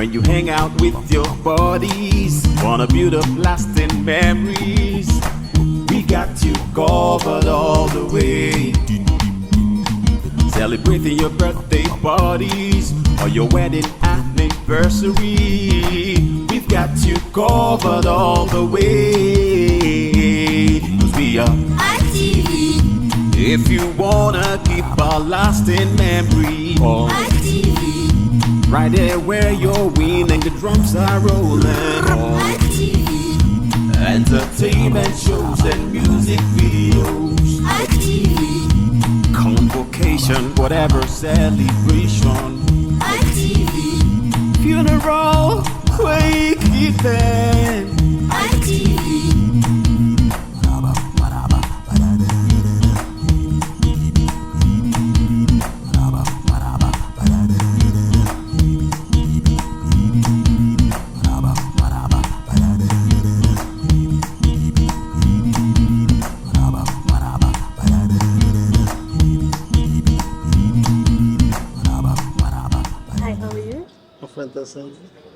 When you hang out with your buddies, wanna build up lasting memories. We got you covered all the way. Celebrating your birthday parties or your wedding anniversary. We've got you covered all the way. 'Cause we are ITV. If you wanna keep a lasting memory, ITV. right there where you're winning, the drums are rolling. ITV. Entertainment shows and music videos. ITV. Convocation, whatever celebration. ITV. Funeral, wake event. ITV.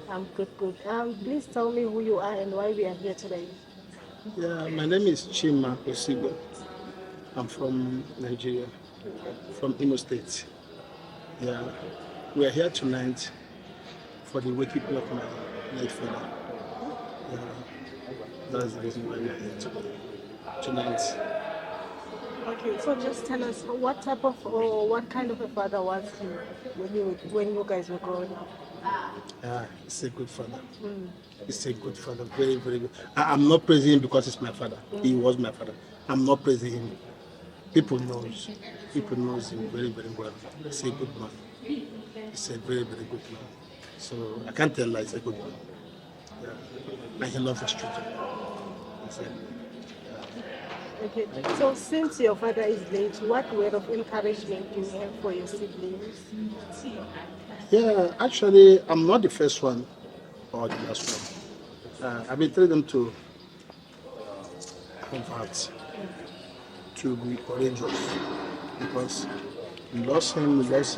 I'm good. Please tell me who you are and why we are here today. Yeah, my name is Chima Osigwe. I'm from Nigeria, from Imo State. Yeah, we are here tonight for the waking up of my late father. Yeah, that's the reason why we are here tonight. Okay, so just tell us what type of or what kind of a father was he when you guys were growing up? He's a good father. He's a good father, very, very good. I'm not praising him because he's my father. He was my father. I'm not praising him. People knows him very, very well. He's a good man. He's a very, very good man. So I can't tell lies. He's a good man. Yeah. And he loves his children. Okay, so since your father is late, what word of encouragement do you have for your siblings? Yeah, actually, I'm not the first one or the last one. I've been telling them to convert, to be courageous, because we lost him. There's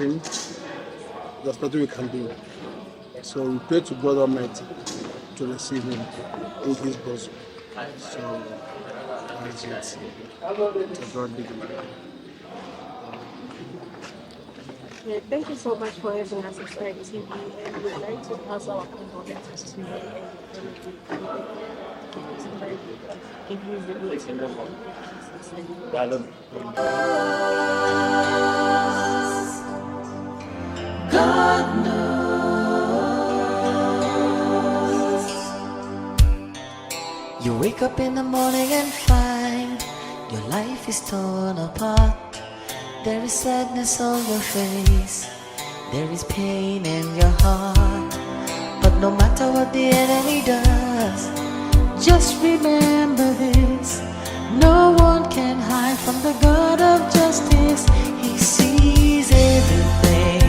nothing we can do. So we pray to God Almighty to receive him in his bosom. So that's it. To God be the glory. Yeah, thank you so much for having us at TV, and we'd like to pass our condolences to you and give you the God knows. You wake up in the morning and find your life is torn apart. There is sadness on your face, there is pain in your heart. But no matter what the enemy does, just remember this: no one can hide from the God of justice. He sees everything,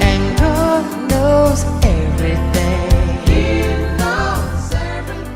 and God knows everything. He knows everything.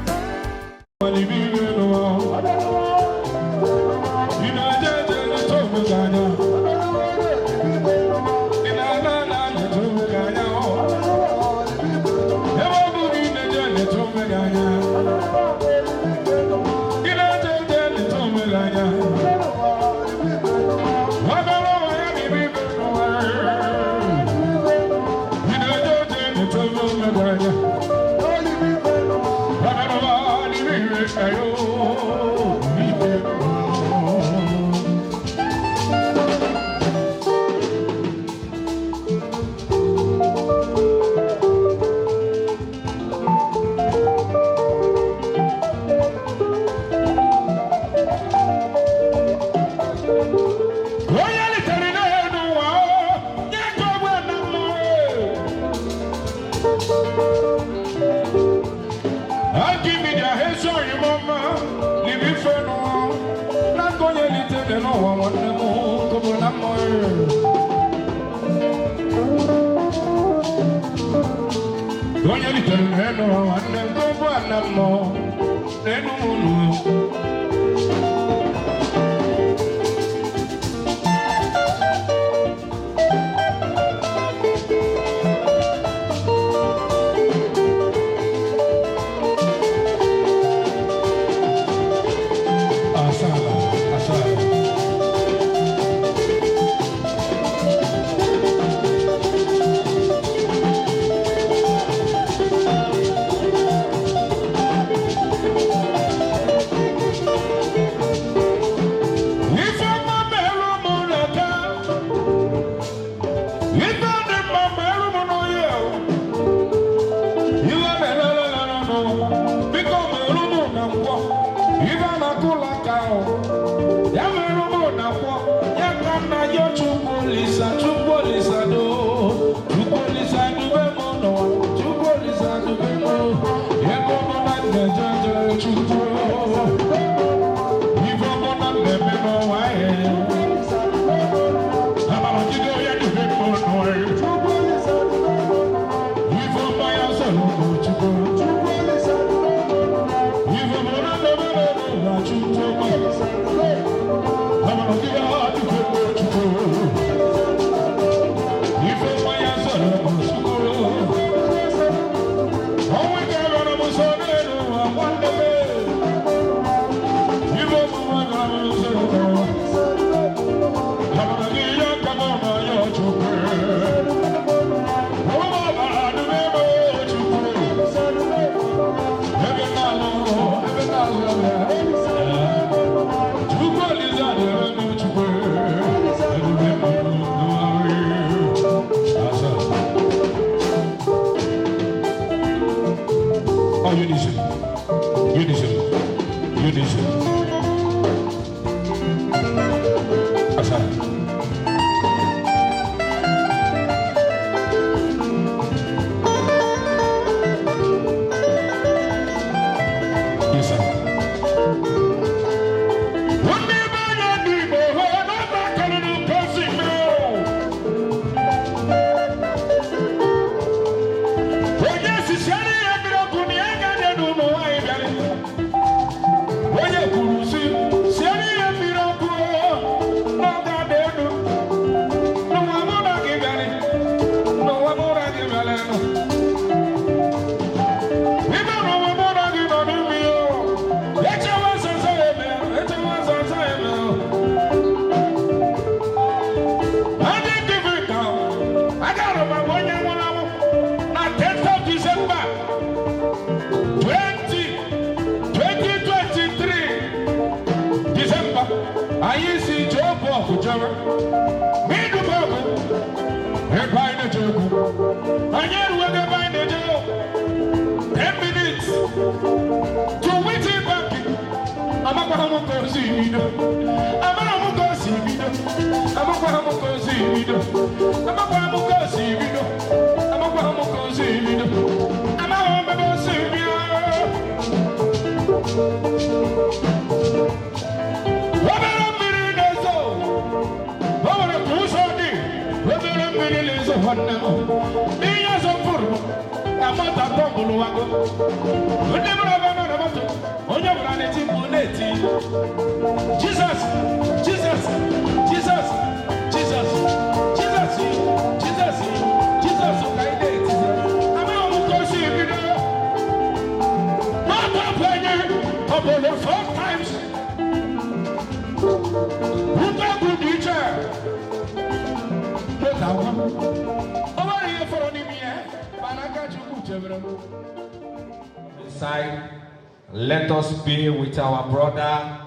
Let us be with our brother,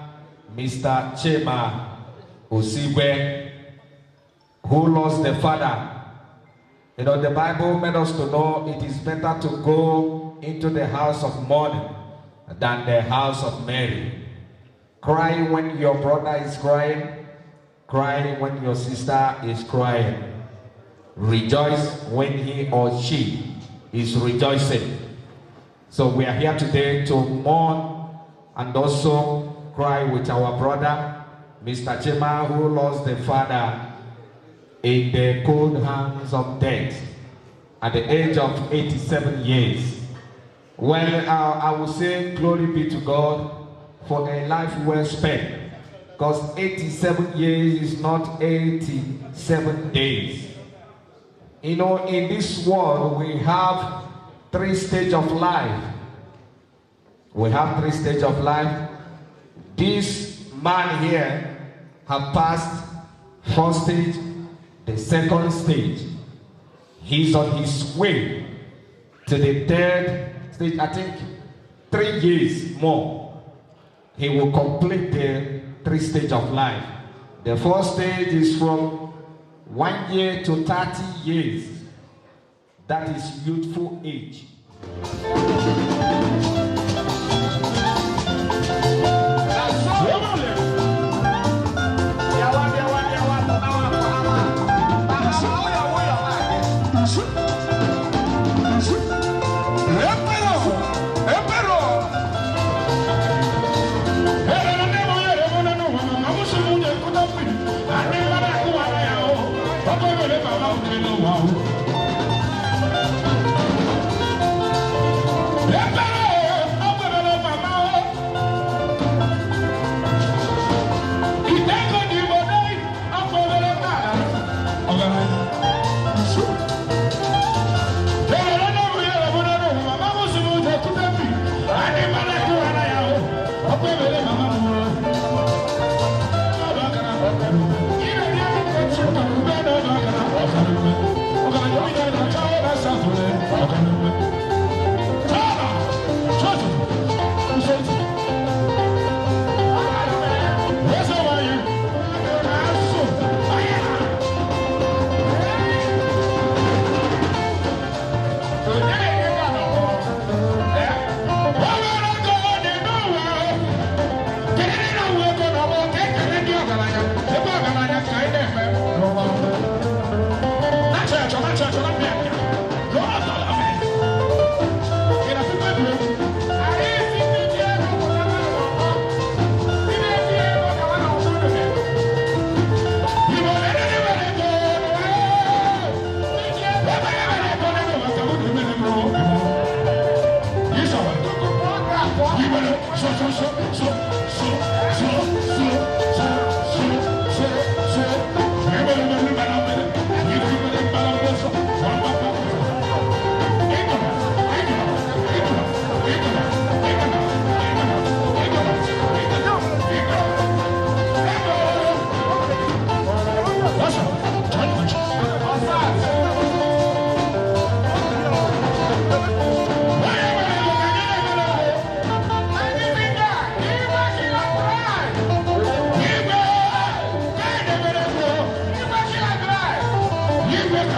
Mr. Chema Osigwe, who lost the father. You know, the Bible made us to know it is better to go into the house of mourning than the house of Mary. Cry when your brother is crying. Cry when your sister is crying. Rejoice when he or she is rejoicing. So we are here today to mourn and also cry with our brother, Mr. Chema, who lost the father in the cold hands of death at the age of 87 years. Well, I will say glory be to God for a life well spent, because 87 years is not 87 days. You know, in this world, we have 3 stages of life. We have 3 stages of life. This man here has passed 1st stage, the 2nd stage. He's on his way to the 3rd stage. I think 3 years more, he will complete the 3 stages of life. The 4th stage is from 1 year to 30 years. That is youthful age.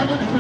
I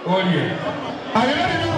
Oh yeah. Are you ready now?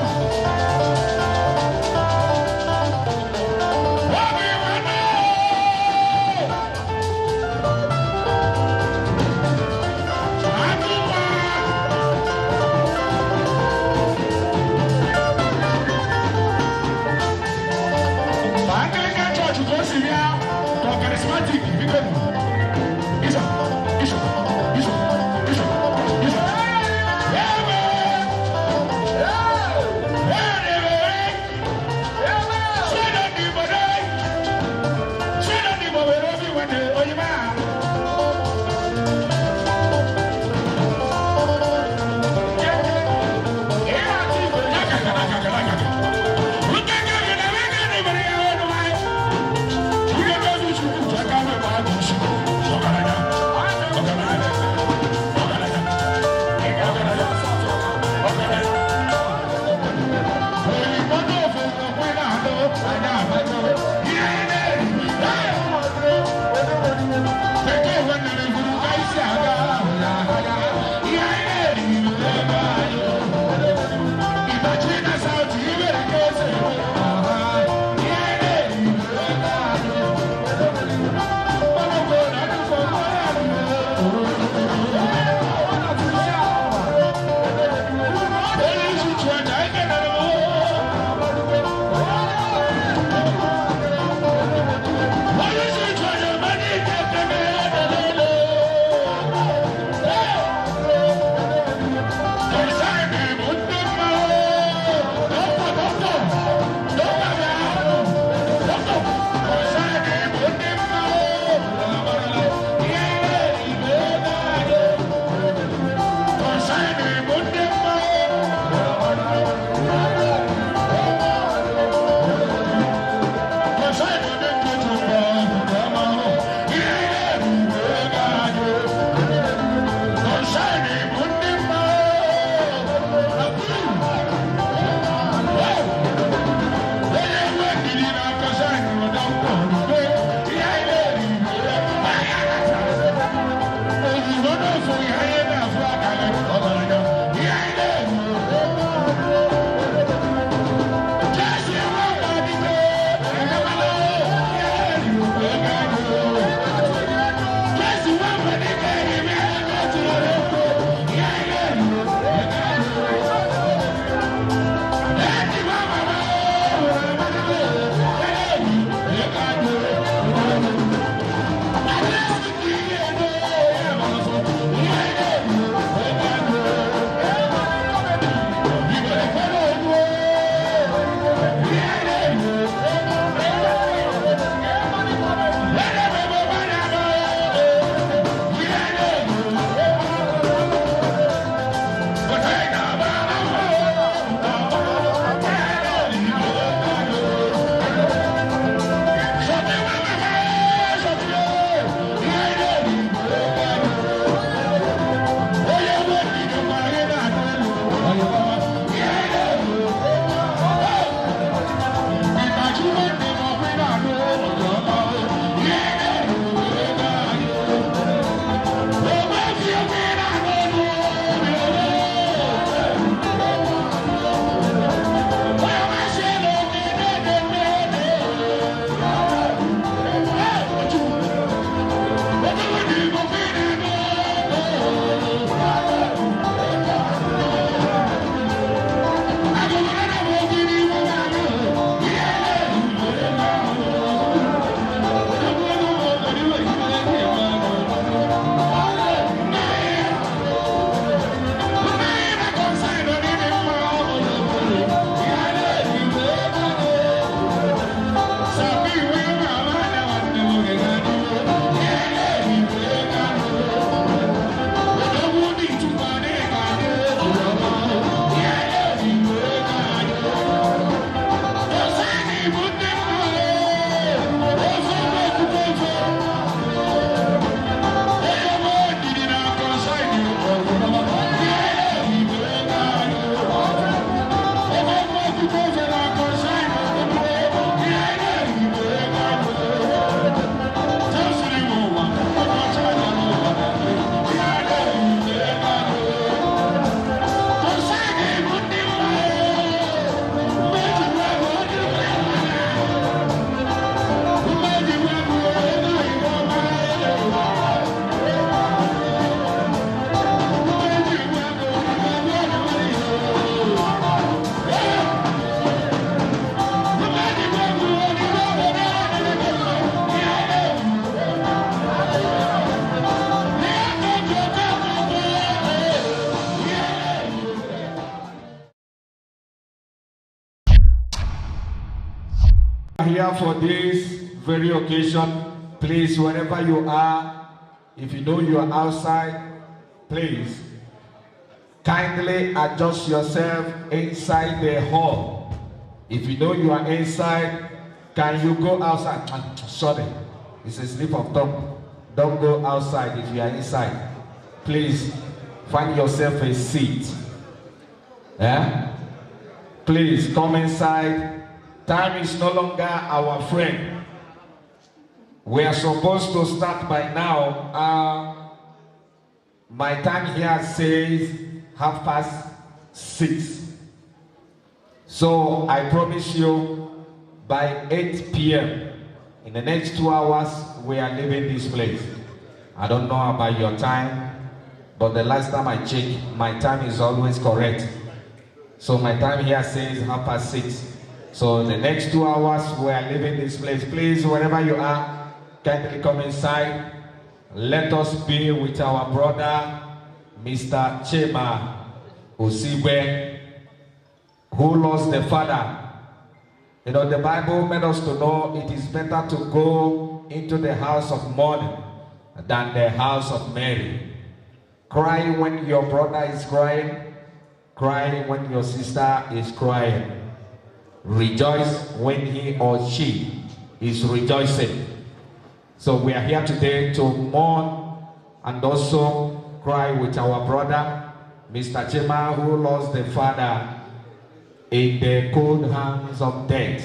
Here for this very occasion, please, wherever you are, if you know you are outside, please kindly adjust yourself inside the hall. If you know you are inside, can you go outside? Sorry, it's a slip of tongue. Don't go outside if you are inside. Please find yourself a seat. Yeah? Please come inside. Time is no longer our friend. We are supposed to start by now. My time here says 6:30. So I promise you by 8 p.m. in the next 2 hours we are leaving this place. I don't know about your time, but the last time I checked, my time is always correct. So my time here says 6:30. So the next 2 hours we are leaving this place. Please, wherever you are, kindly come inside. Let us be with our brother, Mr. Chema Osigwe, who lost the father. You know, the Bible made us to know it is better to go into the house of mourning than the house of Mary. Cry when your brother is crying. Cry when your sister is crying. Rejoice when he or she is rejoicing. So we are here today to mourn and also cry with our brother, Mr. Chema, who lost the father in the cold hands of death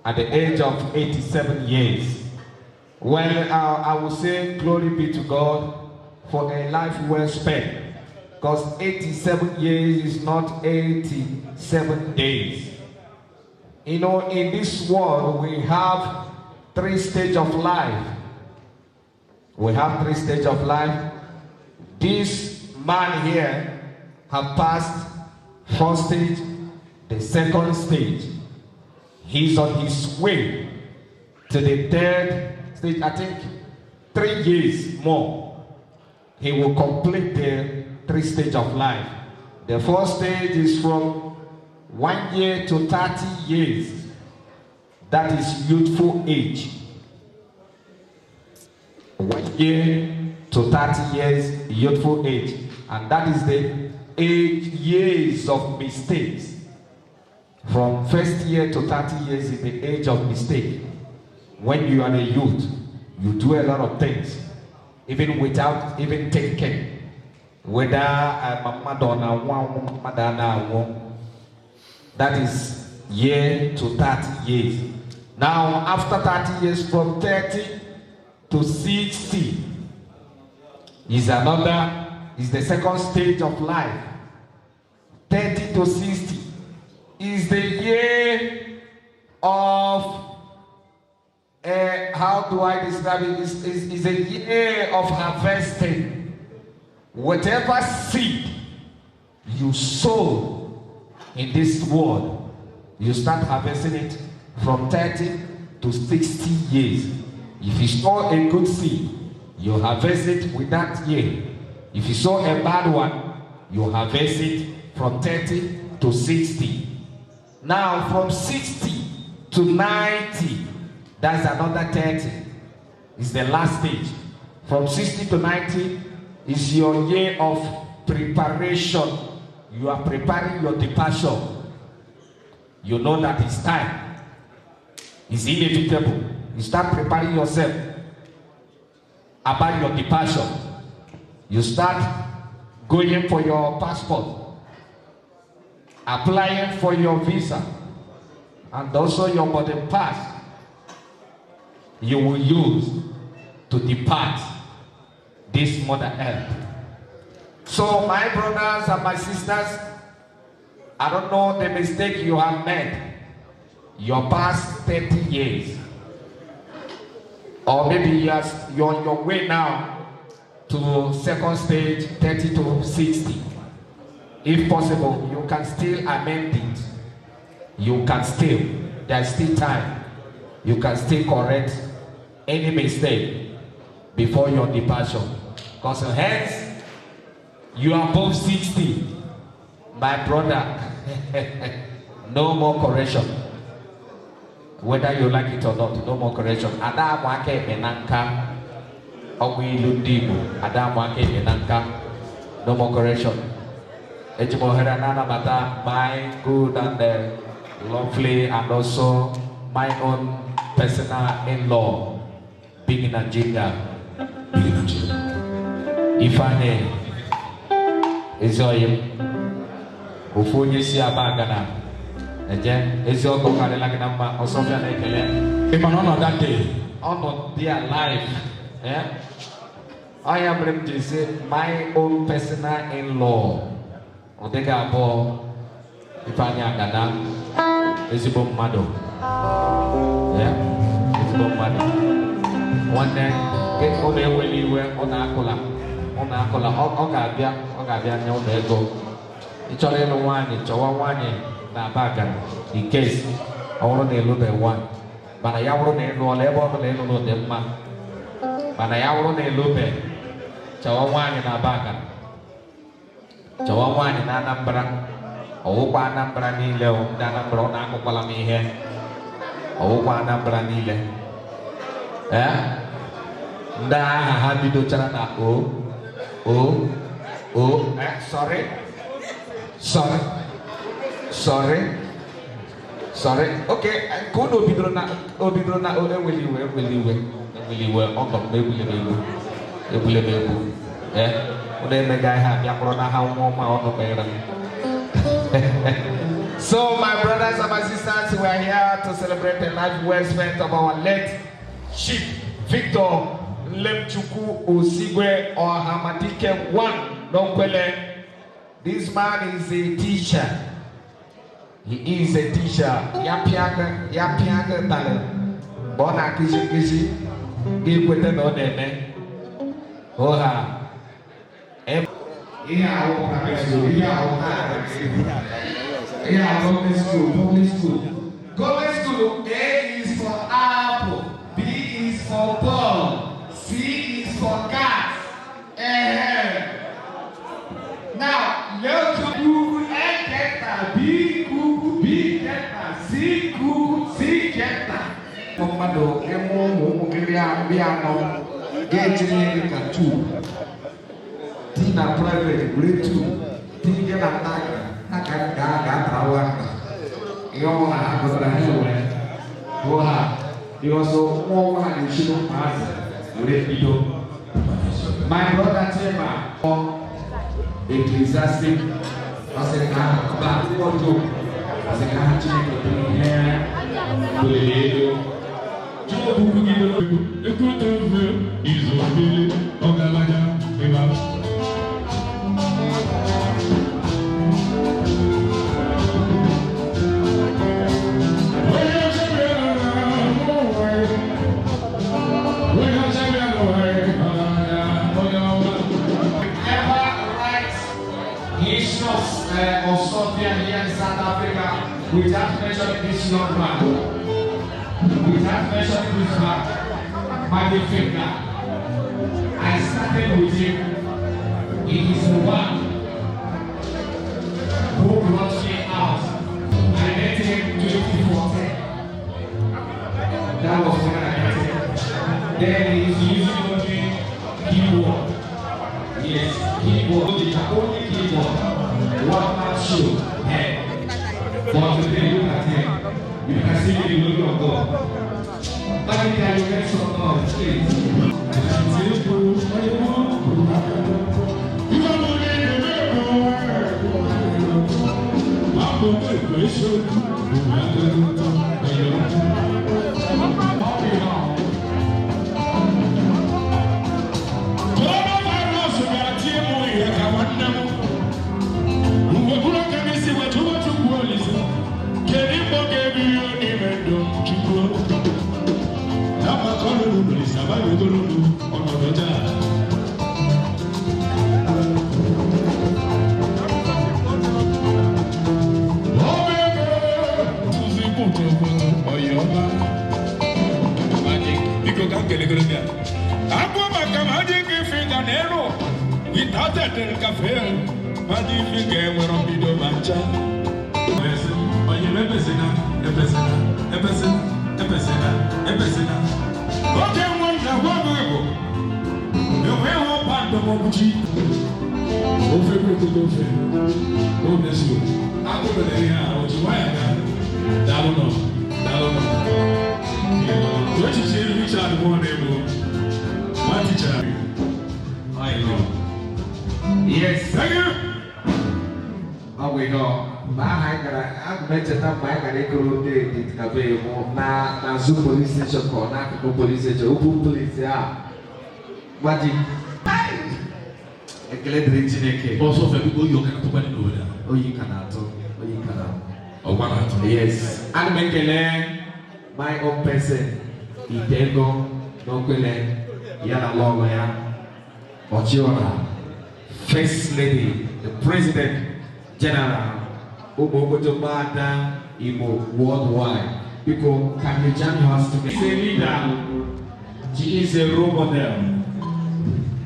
at the age of 87 years. Well, I will say glory be to God for a life well spent, because 87 years is not 87 days. You know, in this world, we have 3 stages of life. We have 3 stages of life. This man here has passed 1st stage, the 2nd stage. He's on his way to the 3rd stage. I think 3 years more, he will complete the 3 stages of life. The 1st stage is from 1 year to 30 years. That is youthful age. 1 year to 30 years, youthful age. And that is the 8 years of mistakes. From 1st year to 30 years is the age of mistake. When you are a youth, you do a lot of things, even without even thinking. Whether that is year to 30 years. Now, after 30 years, from 30 to 60 is the 2nd stage of life. 30 to 60 is the year of, how do I describe it? Is a year of harvesting. Whatever seed you sow in this world, you start harvesting it from 30 to 60 years. If you sow a good seed, you harvest it with that year. If you sow a bad one, you harvest it from 30 to 60. Now from 60 to 90, that's another 30. It's the last stage. From 60 to 90 is your year of preparation. You are preparing your departure. You know that it's time. It's inevitable. You start preparing yourself about your departure. You start going for your passport, applying for your visa, and also your boarding pass you will use to depart this Mother Earth. So my brothers and my sisters, I don't know the mistake you have made your past 30 years. Or maybe you're on your way now to 2nd stage, 30 to 60. If possible, you can still amend it. You can still, there's still time. You can still correct any mistake before your departure. Because hence, you are above 60. My brother, no more correction. Whether you like it or not, no more correction. Adam wake menanka. Owi lundibu. Adam wake menanka. No more correction. Ejimohera nana mata, my good and lovely, and also my own personal in-law, big in Nigeria. Ifane is your Ufunyi si abagana. Again, is your Kokale like number or something like that. If I'm on that day, on their life, yeah, I am ready to say my own personal in-law. Odega bo Ifanya Gana is a bomb mado. Yeah, it's a bomb mado. One day, get on the way you were on Akola, Ogabia, no ego. It's all in one, it's all one in in case I want to look at one. But I have no level of the man. But I have no look at Chawan in Abagan. Chawan in Anambra, Opa Anambra Nile, Danambra, Nakopalami here, Opa Anambra Nile. Eh? Nda hadi do charana sorry okay go no bidrona really well on the eh ode me guy have ya corona how more on So my brothers and my sisters, we are here to celebrate the life well spent of our late Chief Victor Lemchukwu Osigwe or Hamatike 1 Donkwele. This man is a teacher. He is a teacher. Yapiaga talent. Bona kishi. Give with them on them. Oha. Public school. Government school. A is for apple. B is for ball. C is for cat. Now, Lemchukwu get B get C get. Komando emo biano get in 2. Tina private grade 2. Tina ga trawa. Yo na go tra hiwe. Oha. You also one you should pass. My brother Chema Ecclesiastic as a back photo as a country here of Sophia here in South Africa, without mentioning this young man, without mentioning this man, Magnifica. I started with him. He is the one who brought me out. I met him 2014. That was when I met him. Then he is using only keyboard. Yes, keyboard, the only keyboard. One man show, hey. But today, look at him. You can see the glory of God. But you can get some noise, please. Without that cafe, what if you get one of the matcha? Epesena. Okay, one go. You will hold back the Mobuchi. Oh, bless you. I'm over there. What you want? I don't know. What you say? Which are the one name? One teacher. I know. Yes. Thank you. Oh, we go. I'm better than my Canadian did na Zoo police station or Naco police station, police. Yeah. What did I get rich also for people you can put over there? Oh, you cannot. Oh, one. Yes. I'm making my own person. Itego, Nokele, Yana Lawyer, Ochiora, First Lady, the President General. Obogotomada Imo worldwide. Because can you join us together? She's a leader. She is a role model.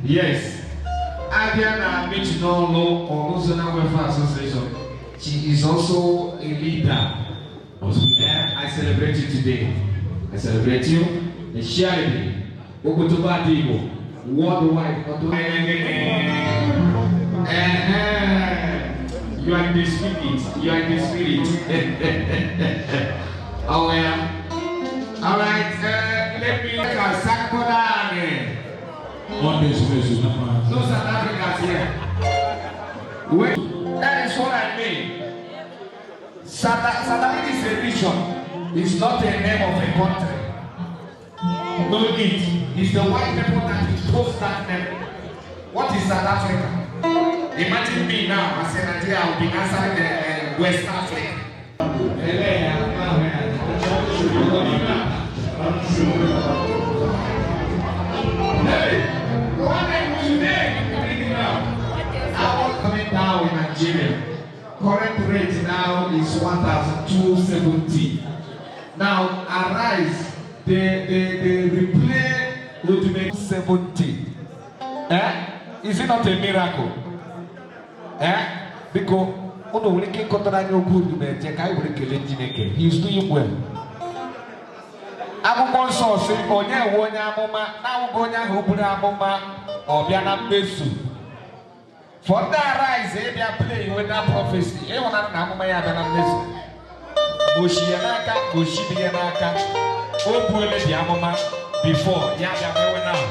Yes. Adriana Michinolo or National Welfare Association. She is also a leader. I celebrate you today. I celebrate you. The charity. Obogotomada Imo worldwide. You are in the spirit. Oh yeah. All right. Let me Sakura again. One day, no South Africans here. Wait, that is what I mean. South Africa is a region. It's not the name of a country. No, it's the white people that impose that name. What is South Africa? Imagine me now, I say Nigeria, I will be answering the West Africa. Hey, what are you today? I was coming down in Nigeria. Current rate now is 1,270. Now, arise, they replay ultimate 70. Is it not a miracle? Because Uno will keep contrary good to check. I will kill it. He is doing well. I'm going to say, oh, yeah, one Yamoma, now going to open Amoma or Biana Besu. For that rise, they are playing with that prophecy. Everyone at Namaya than this. Bushianaka, Bushibianaka, open the Yamoma before Yamama now.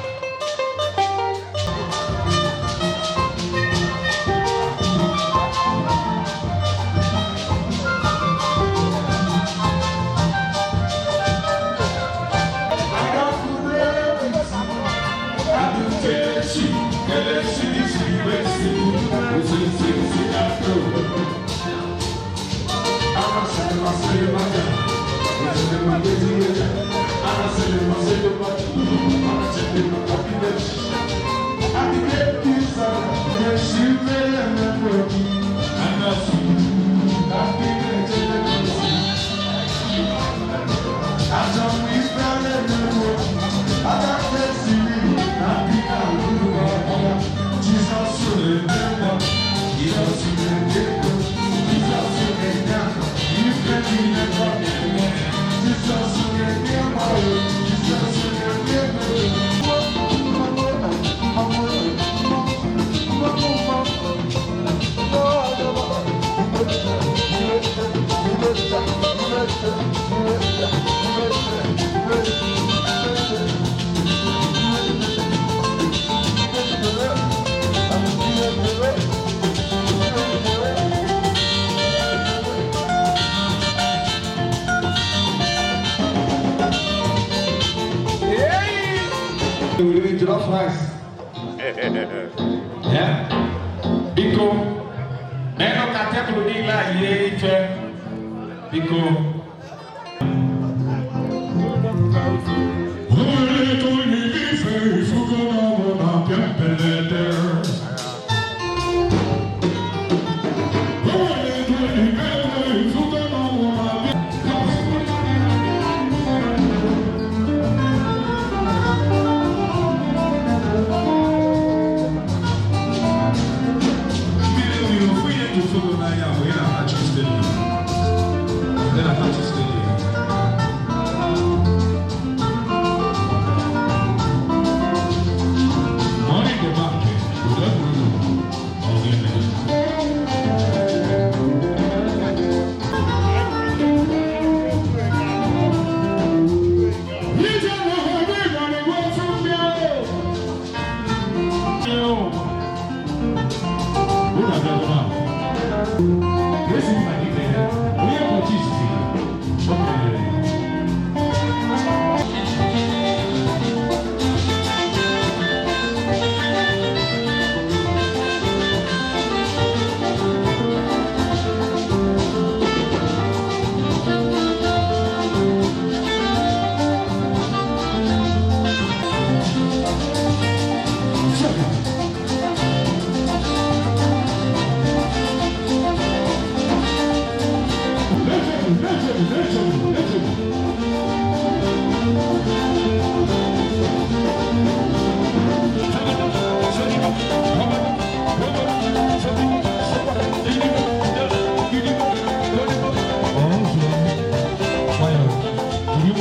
Yeah, because men of category like because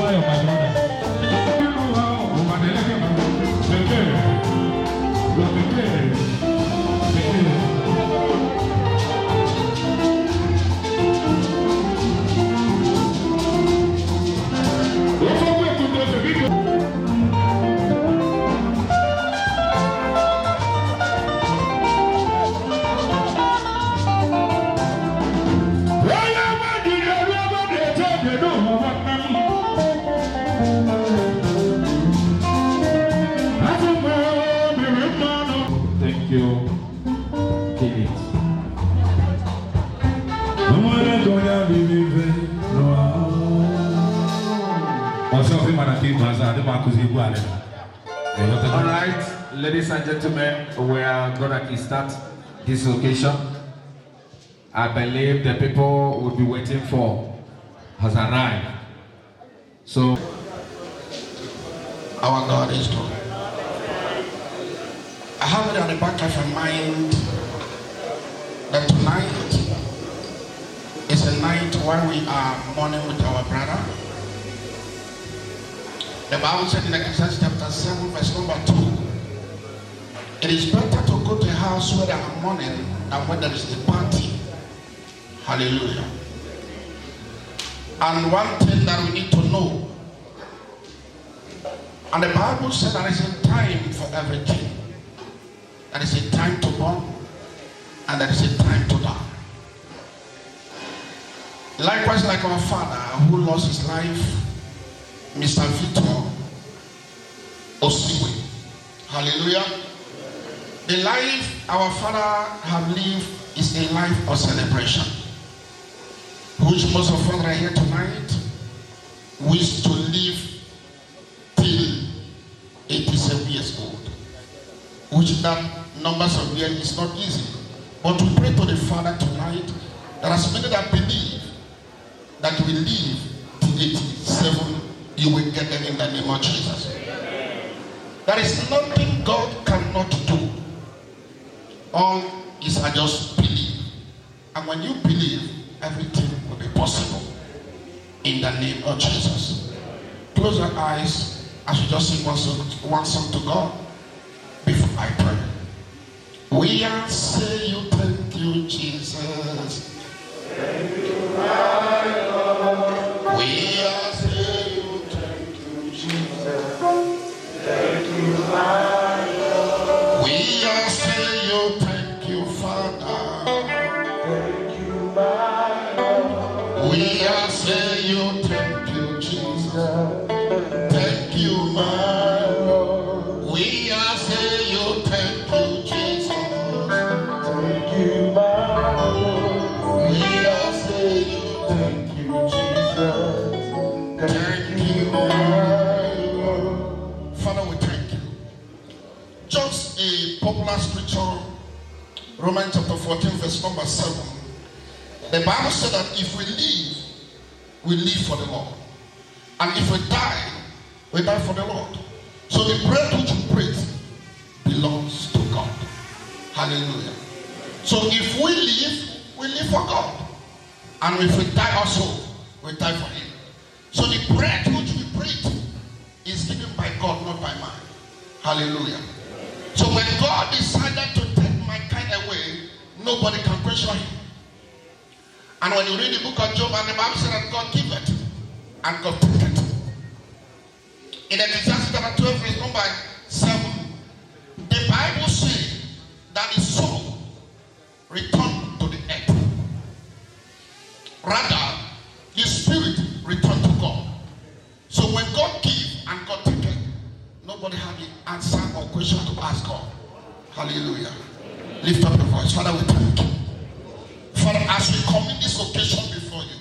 fire, my brother. Thank you, Kenneth. All right, ladies and gentlemen, we are gonna start this occasion. I believe the people will be waiting for has arrived. So, our God is good. I have it at the back of my mind that tonight is a night where we are mourning with our brother. The Bible said in Ecclesiastes chapter 7, verse number 2, it is better to go to a house where there are mourning than where there is a party. Hallelujah. And one thing that we need to know, and the Bible said there is a time for everything. There is a time to born and there is a time to die. Likewise, like our father who lost his life, Mr. Victor Osigwe. Hallelujah. The life our father have lived is a life of celebration, which most of us are here tonight wish to live till 87 years old, which that numbers of years is not easy. But we pray to the Father tonight that as many that believe that we live till 87, you will get them in the name of Jesus. There is nothing God cannot do. All is I just believe. And when you believe, everything will be possible in the name of Jesus. Close your eyes as we just sing one song to God before I pray. We are say you thank you, Jesus. Thank you, my Lord. We are say you thank you, Jesus. Thank you, my Lord. We are say you thank you, Father. Thank you, my Lord. We are say you thank you, Jesus. Thank you, my Lord. We are say you thank you, Jesus. Thank you, my Lord. We are say you thank you, Jesus. Thank you, my Lord. Father, we thank you. Just a popular scripture, Romans chapter 14, verse number 7. The Bible said that if we live for the Lord. And if we die for the Lord. So the bread which we breathe belongs to God. Hallelujah. So if we live for God. And if we die also, we die for Him. So the bread which we breathe is given by God, not by man. Hallelujah. So when God decided to take mankind away, nobody can question Him. And when you read the book of Job, and the Bible said that God give it and God took it. In Ecclesiastes chapter 12, verse number 7, the Bible says that the soul returned to the earth. Rather, the spirit returned to God. So when God gives and God takes it, nobody had the answer or question to ask God. Hallelujah. Lift up your voice. Father, we thank you. Father, as we commit this occasion before you,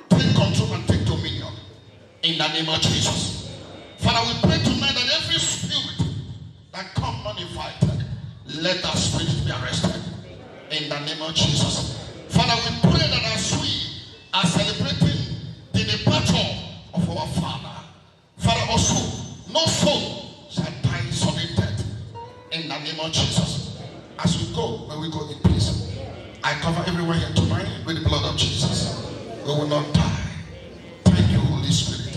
take control and take dominion in the name of Jesus. Father, we pray tonight that every spirit that come uninvited, let that spirit be arrested in the name of Jesus. Father, we pray that as we are celebrating the departure of our Father, Father, also no soul shall die sudden death in the name of Jesus. As we go, may we go in peace. I cover everyone here tonight with the blood of Jesus. We will not die. Thank you, Holy Spirit.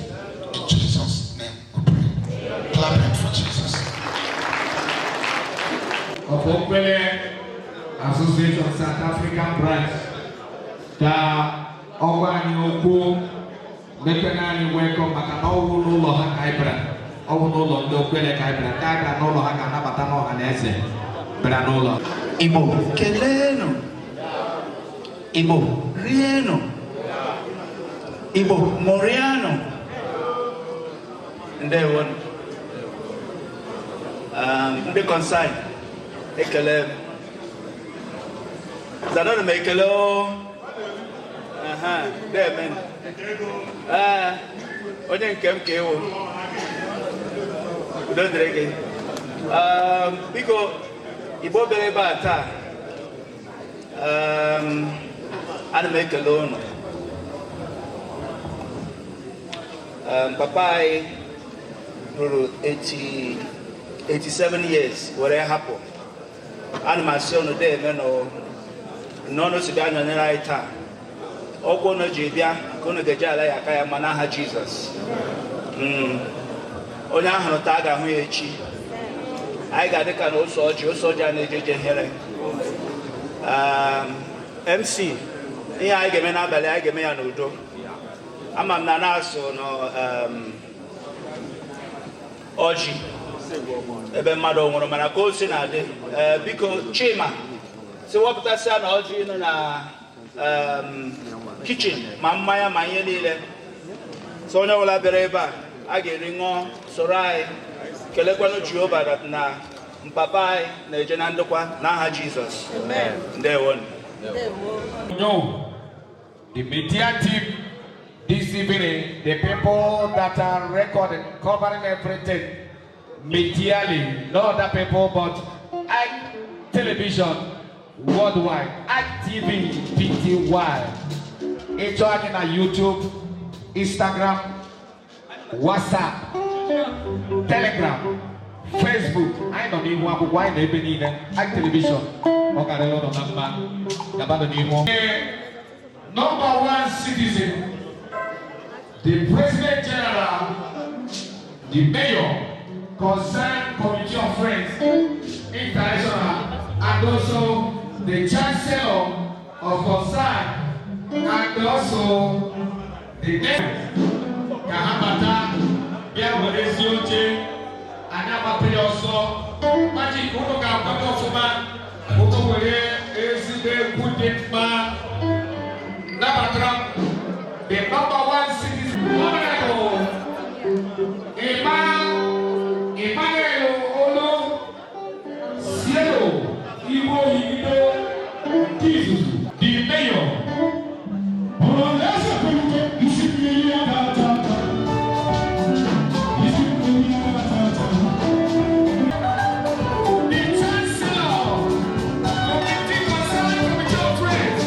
Okwele Association South African branch. Ka Ogwani Oku Mekanani welcome Makano Lulo Hakaibra. Obuno do Okwele Kaibra. Kaibra no Hakana Batano Hanese. Branola. Ibo Keleno. Ibo Rieno. Ibo Moriano. And there one. The consign. Ekele. Zanona Mekelo. There man. Onye nkem ka ewo. Udo dịrị gị. Biko Igbo bere ebe a taa. Ana m ekele unu. Papa anyị ruru 87 years were hapụ. Ana m asị unu dee eme n'ọnụ si bịa nọnyere anyị taa. Ọgwụ unu ji bịa ka unu ga-eji ala ya aka ya ma n'aha Jizọs. Onye ahụrụ taa ga-ahụ ya echi. Anyị ga-adị ka na ose ọjị a na-ejeje here. MC ihe anyị ga-eme n'abalị anyị ga-eme ya n'udo. Ama m na na-asụ ọjị ebe mmadụ nwụrụ mana ka o si na-adị. Biko Chima si wepụtasịa na ọjị nọ na kichin ma mmanya ma ihe niile. So onye ọbụla bịara ebe a ga-eri ṅụọ soro anyị kelekwanụ Jehova na mpapa anyị na-eje na ndokwa n'aha Jizọs. Ndewo. No, the media team this evening, the people that are recording, covering everything medially, no other people but Act Television Worldwide, Act TV Pty. It's on YouTube, Instagram, WhatsApp, Telegram, Facebook. I don't even want to why they believe in Act Television. Number one citizen, the President General, the Mayor, Concerned Committee of Friends International, and also the Chancellor of Concern, and also the Kahabata, Biamoresioche, and Amapeoso, Magic Unoka, Pagofuma, Ukawere, Esibe, Kudimba, Nabatram, the number one citizen, Honorable Emmanuel Olo, Cielo, Iwo Yido, Jesus, the mayor. The chancellor, committee concerned committee of friends.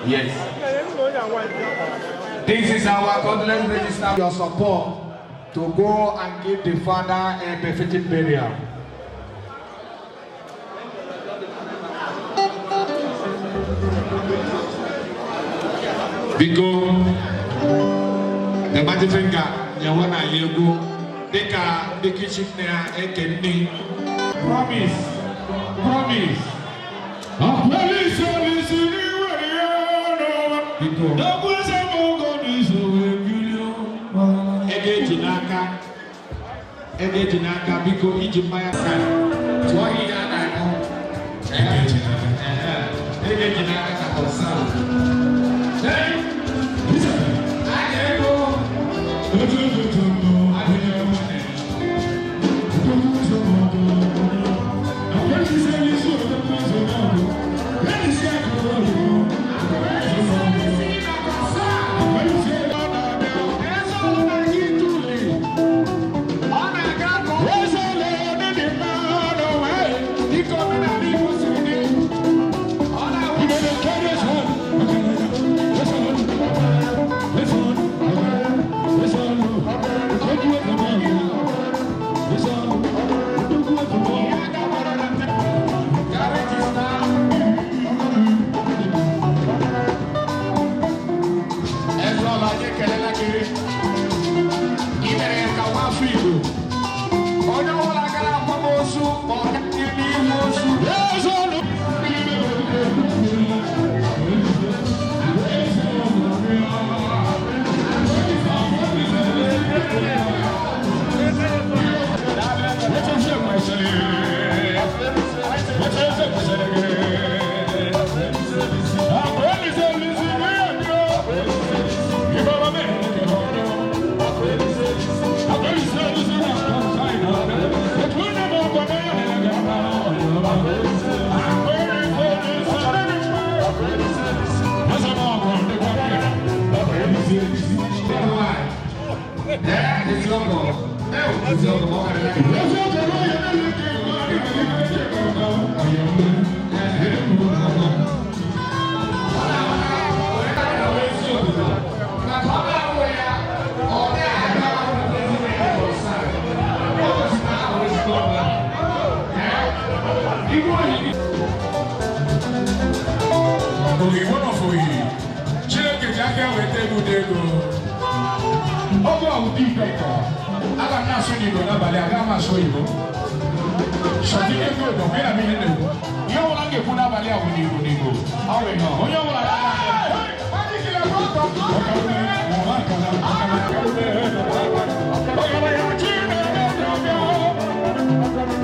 Yes. This is our condolence register. Your support to go and give the father a befitting burial. Because the magic finger, you want to go. They can the kitchen there, and can be promise. Egejinaka biko iji mmanya saa tụọ ihe a na-akọ egejinaka ka ọsa a ga-ego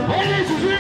Hey,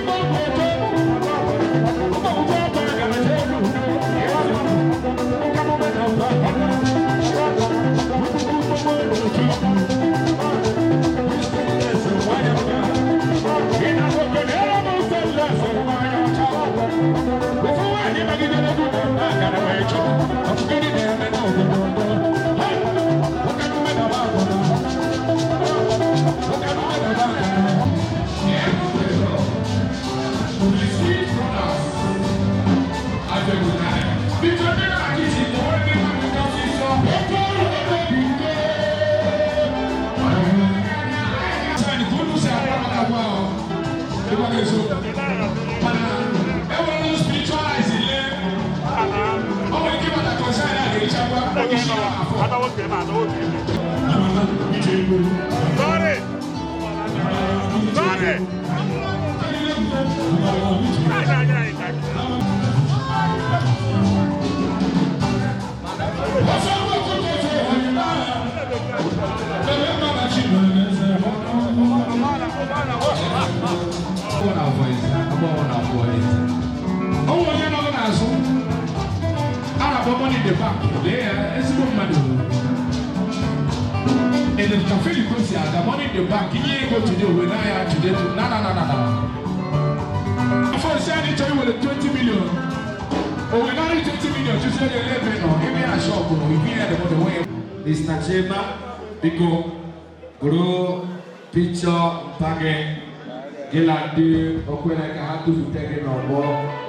And the cafe you go see, the money in the bank, you ain't go today, when I am today. No. Before saying it to you with 20 million. Oh, we not 20 million, just say 11 or give me a shop, or we hear the way. Mr. Chema, because grow, picture, page, gelade, or when I have to take it on board.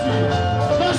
Oh,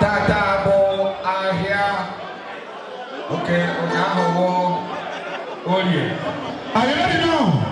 Tata bo ahia. Okay, Onaho. Olie. Are you ready now?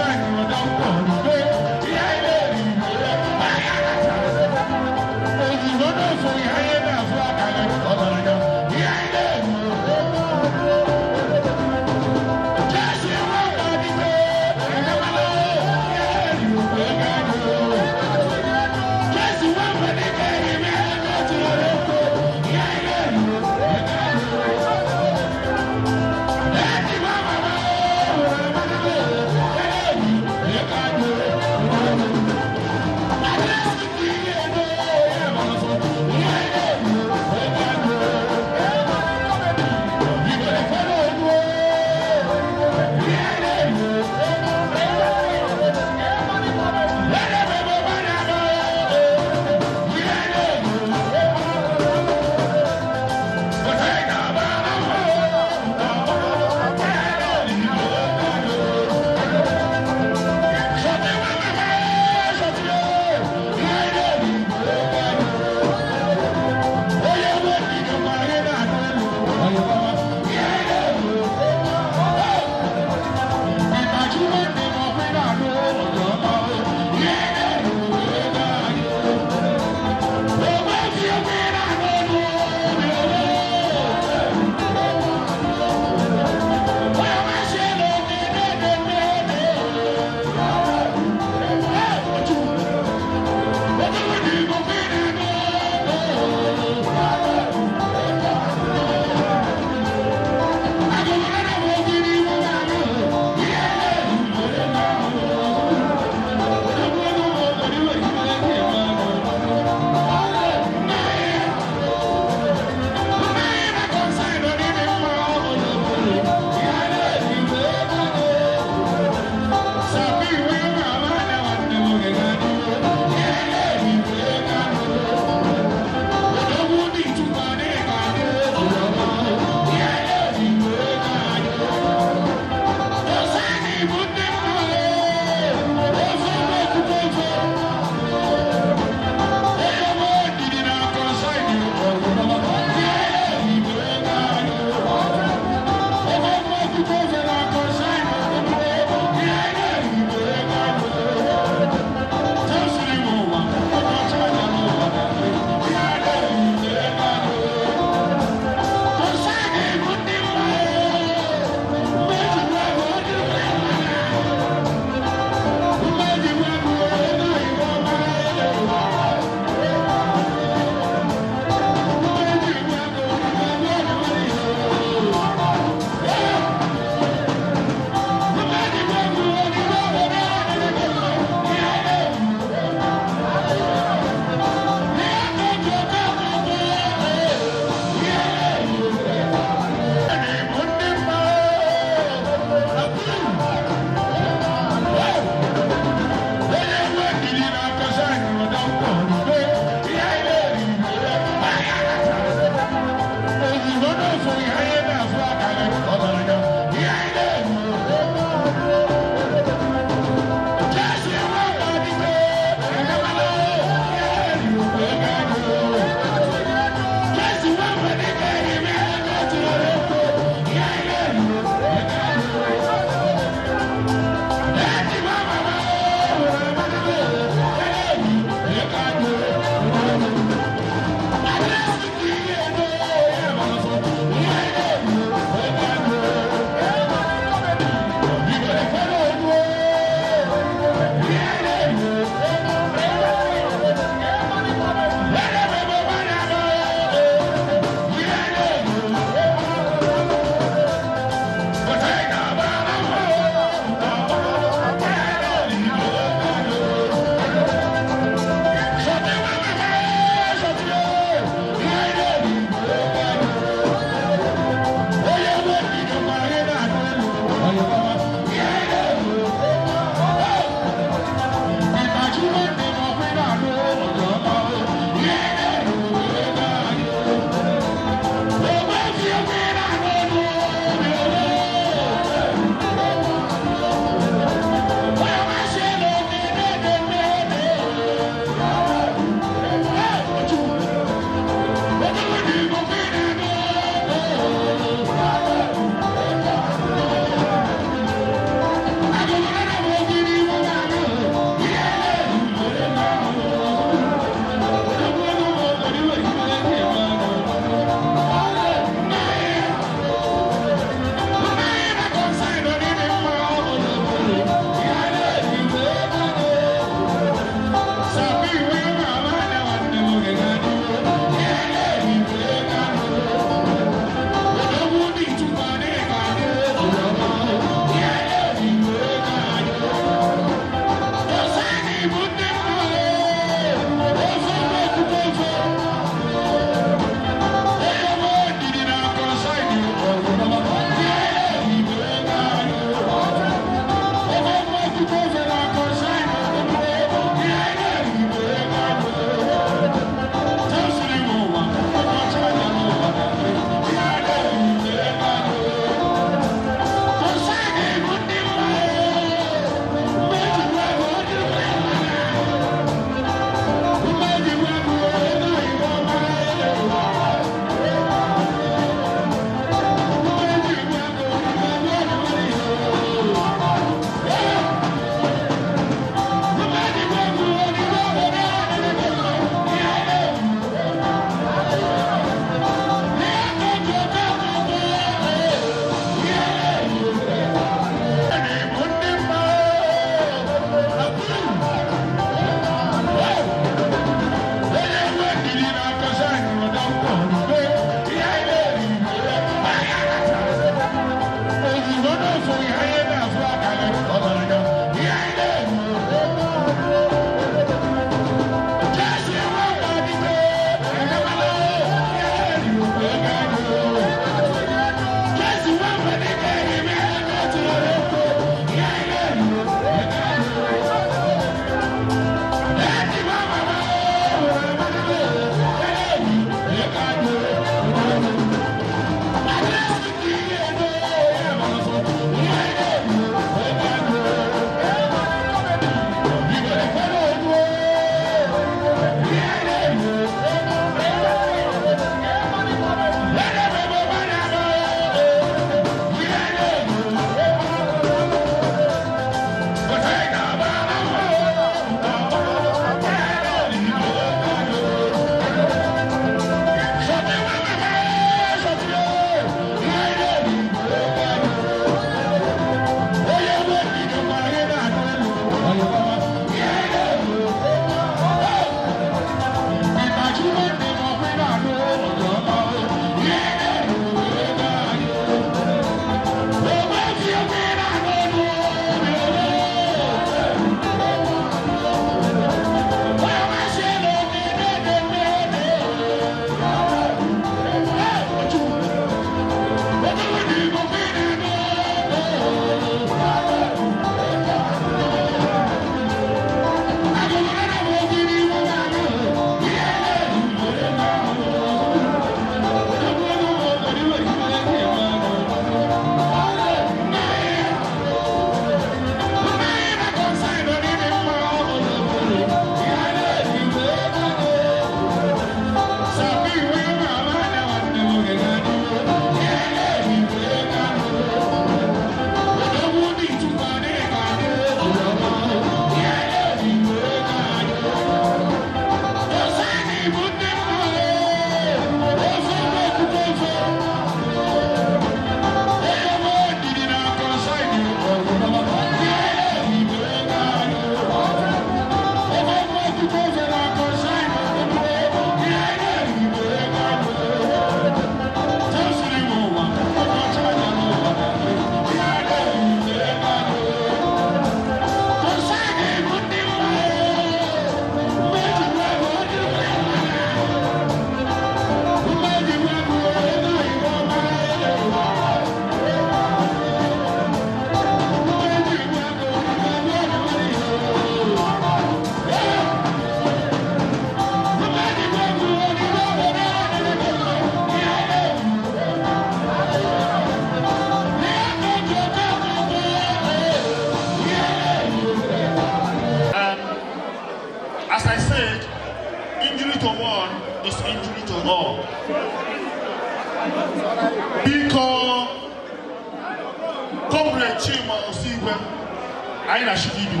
I na she give you.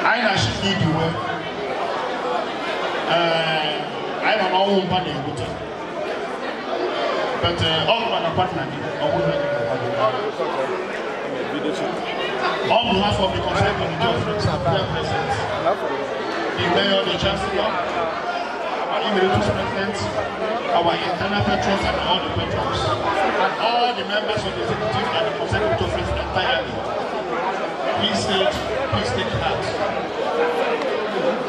I na she give you. I am my own partner. But all my partner, on behalf of the Consent Committee of Friends and their present, the Mayor, the Chancellor, our Emeritus President, our internal patrons and all the patrons, and all the members of the Executive and the Consent Committee of Friends entirely, please take heart.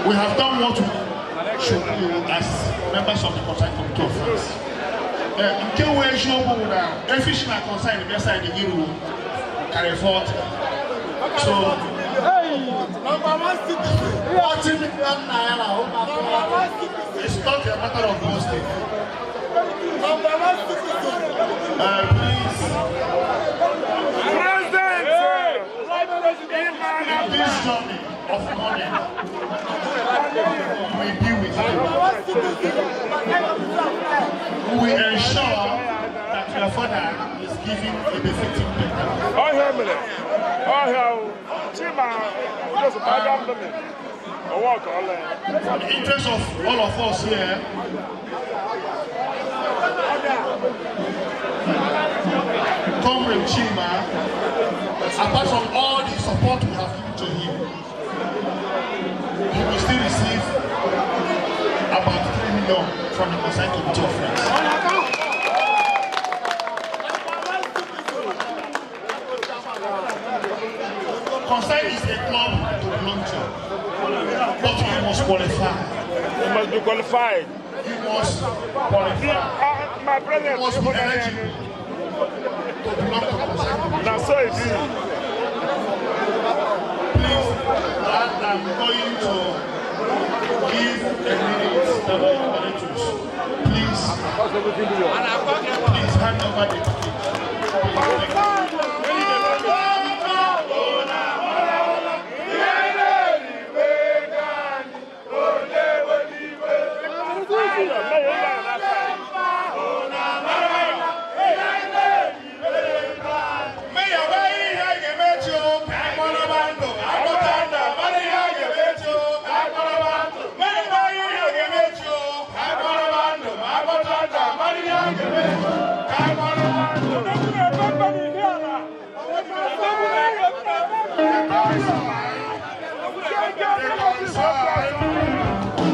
We have done what we should do as members of the Consent Committee of Friends. In case we show now, every thing I concern the best side of the room, carry forth. So, watching it's not a matter of boasting. Please, in this journey of money, we be with you. We ensure that your father is giving a befitting payment. For the interest of all of us here, Comrade Chima, apart from all the support we have given to him, he will still receive about 3 million from the Consent Committee of Friends. Consent is a club to belong to, but you must qualify. You must be qualified. You must qualify. My brother, You must be eligible to belong to Consent Committee. Now, so it is. Please, I'm going to give a minute to the emeritus. Please hand over the ticket.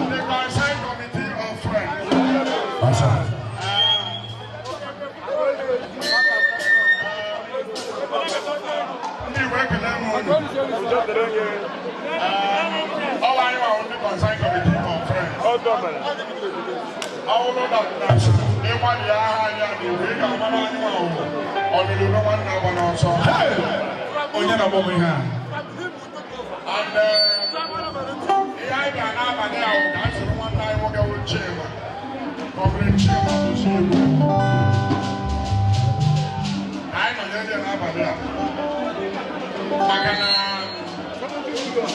The Consent Committee of Friends. All I know on the Consent Committee of Friends. All of that. They want the area, the way I'm on the one also. Oh, you know what we have. And I can have an hour. That's the one time we'll go with Chairman. Complete Chairman to see you. I know you're going to have an hour. I can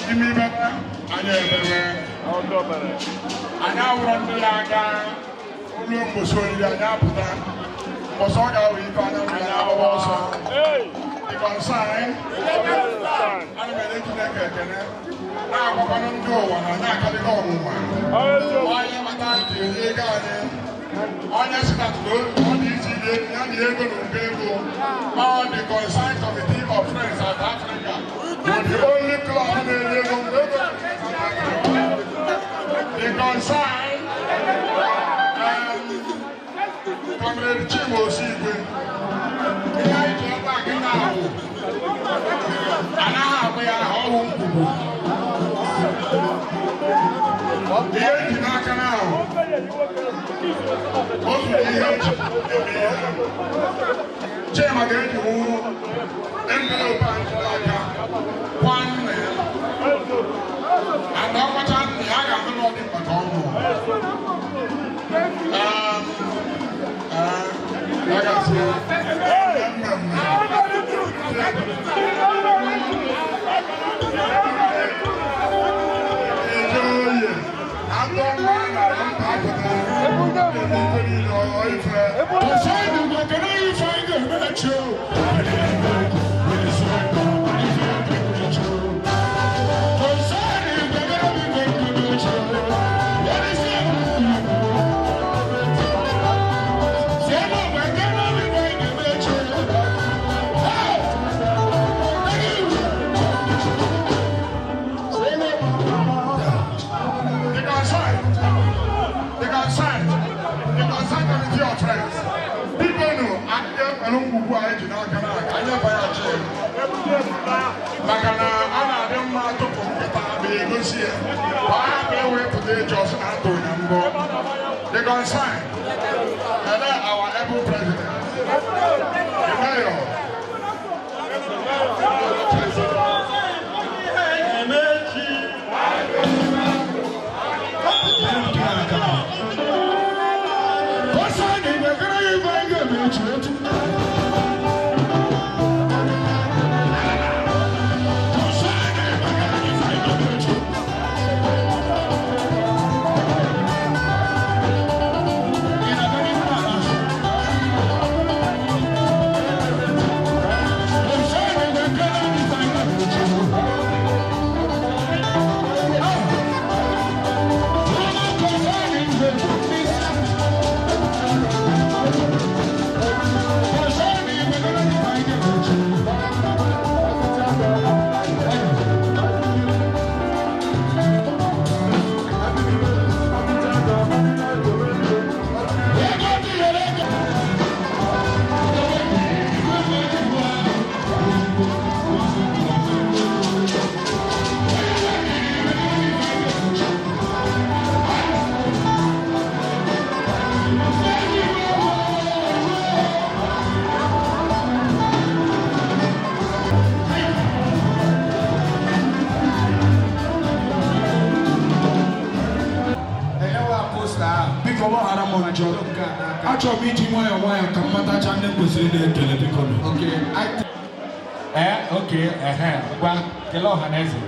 give me better. I know better. I now run the Laga. Ulumbo Soya Yaputa. Was all our week on the also. The consign. I'm ready to make it. Now, I'm going to go and I'm not going to go. Why am I going to do it? Honestly, that's good. What is it? You're able to go on the Consent Committee of Friends South Africa. You're the only club in the The consign. Comrade Chima Osigwe. And now we are home. The age in our canal. What will the age? Chima gave you envelope and one man. And how much time the Yaga not in Patono? Like I said, I'm why we today just not doing them go? They gonna sign. And then our able president, the mayor.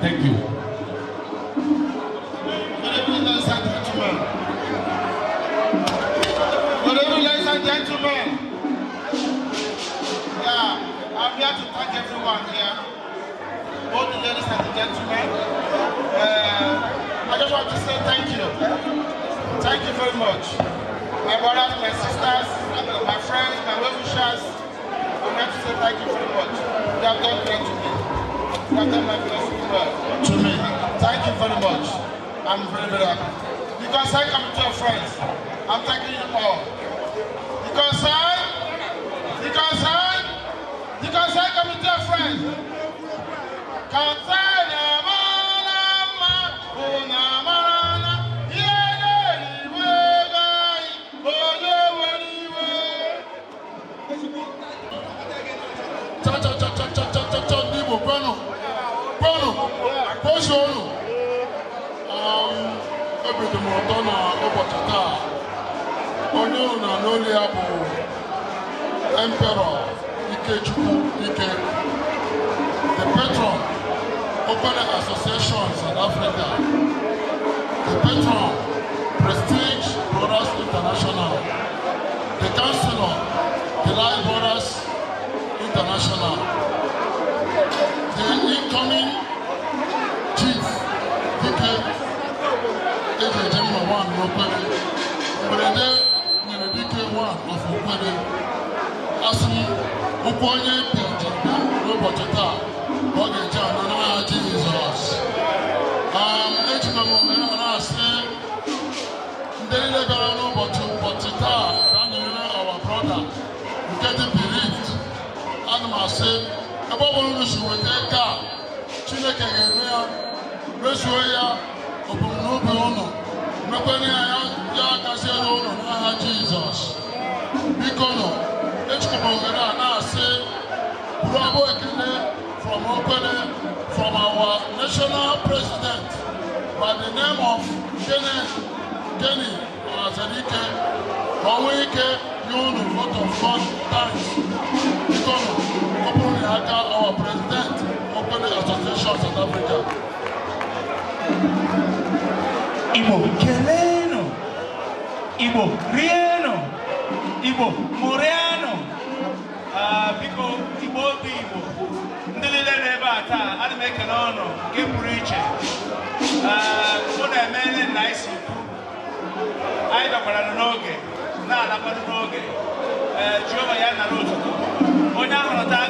Thank you. Good evening, ladies and gentlemen. Yeah, I'm here to thank everyone here, both the ladies and the gentlemen. I just want to say thank you. Thank you very much. My brothers, my sisters, my friends, my well-wishers, I'm here to say thank you very much. You have done great to me. You have done my best to me. Thank you very much. I'm very, very happy. Because I come to your friends, I'm thanking you all. Because I come to your friends. Emperor Lemchukwu, the patron, Open Association South Africa, the patron, Prestige Brothers International, the councillor, the Light Brothers International, the incoming chief, Ejejemma 1 Okwere, Brede 1 of Okwere. Asị ụkwụ onye pịa n'ụbọchị taa ọ ga-eji anọ n'aha Jizọs. Eji m omume ha na-asị ndị niile bịara n'ụbọchị taa ga-anyere our brother nke dị bereaved. Ana m asị ebe ọ bụrụ na si weta ego a Chineke ga-eme ya mezuo ya ebumnobi ụnụ mekwere ya gaziere ụnụ n'aha Jizọs. Biko nọ from Okwere, from our national president by the name of Kenny Azarike, Kawike, Yonu, vote of God, thanks. Because our president, Okwere Association South Africa. Igbo Keleno, Igbo Rieno, Igbo Moreano. Biko Igbo dị Igbo ndị niile n'ebe a taa ana m ekele ọnụ nke pụrụ iche mụ na-emele na isi anyị bịakwara n'oge na-alakwado n'oge Jehova ya nara otuto onye ahụrụ taa